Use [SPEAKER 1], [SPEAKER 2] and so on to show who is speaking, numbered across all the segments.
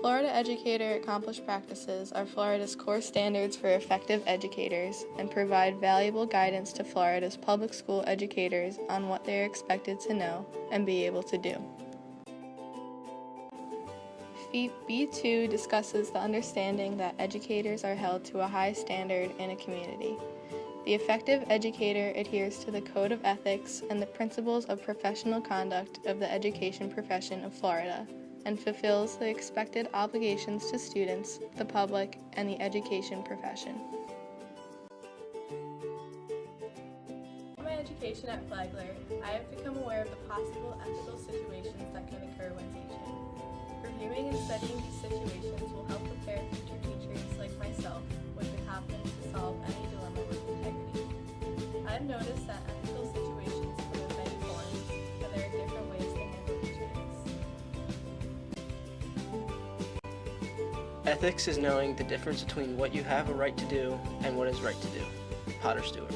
[SPEAKER 1] Florida Educator Accomplished Practices are Florida's core standards for effective educators and provide valuable guidance to Florida's public school educators on what they are expected to know and be able to do. Feap B2 discusses the understanding that educators are held to a high standard in a community. The effective educator adheres to the Code of Ethics and the principles of professional conduct of the education profession of Florida, and fulfills the expected obligations to students, the public, and the education profession. In my education at Flagler, I have become aware of the possible ethical situations that can occur when teaching. Reviewing and studying these situations will help prepare future teachers like myself with the confidence to solve any dilemma with integrity. I have noticed that ethical situations come in many forms, and there are different ways to handle each case.
[SPEAKER 2] Ethics is knowing the difference between what you have a right to do and what is right to do. Potter Stewart.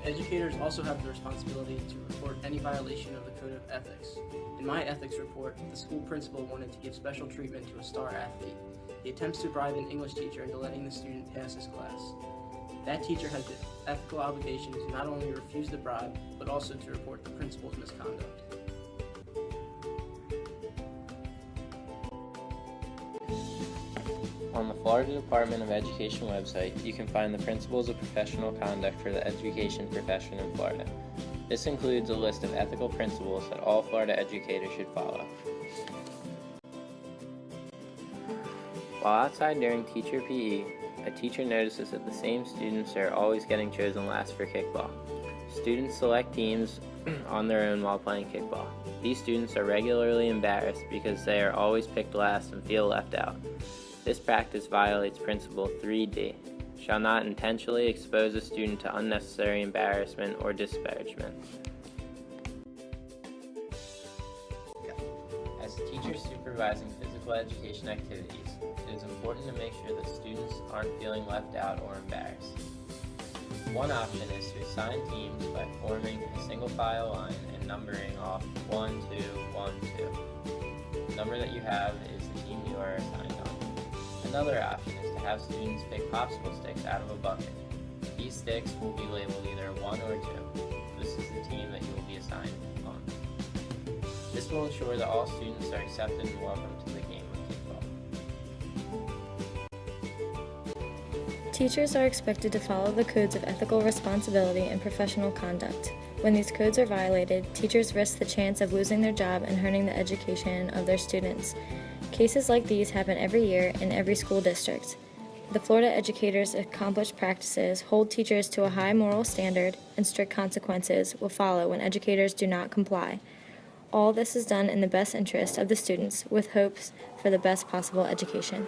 [SPEAKER 2] Educators also have the responsibility to report any violation of the Code of Ethics. In my ethics report, the school principal wanted to give special treatment to a star athlete. He attempts to bribe an English teacher into letting the student pass his class. That teacher has the ethical obligation to not only refuse the bribe, but also to report the principal's misconduct.
[SPEAKER 3] On the Florida Department of Education website, you can find the Principles of Professional Conduct for the education profession in Florida. This includes a list of ethical principles that all Florida educators should follow. While outside during teacher PE, a teacher notices that the same students are always getting chosen last for kickball. Students select teams on their own while playing kickball. These students are regularly embarrassed because they are always picked last and feel left out. This practice violates Principle 3D, shall not intentionally expose a student to unnecessary embarrassment or disparagement. As a teacher supervising physical education activities, it is important to make sure that students aren't feeling left out or embarrassed. One option is to assign teams by forming a single file line and numbering off 1, 2, 1, 2. The number that you have is the team you are assigned on. Another option is to have students pick popsicle sticks out of a bucket. These sticks will be labeled either 1 or 2. This is the team that you will be assigned on. This will ensure that all students are accepted and welcome to the game of kickball.
[SPEAKER 4] Teachers are expected to follow the codes of ethical responsibility and professional conduct. When these codes are violated, teachers risk the chance of losing their job and hurting the education of their students. Cases like these happen every year in every school district. The Florida Educators Accomplished Practices hold teachers to a high moral standard, and strict consequences will follow when educators do not comply. All this is done in the best interest of the students with hopes for the best possible education.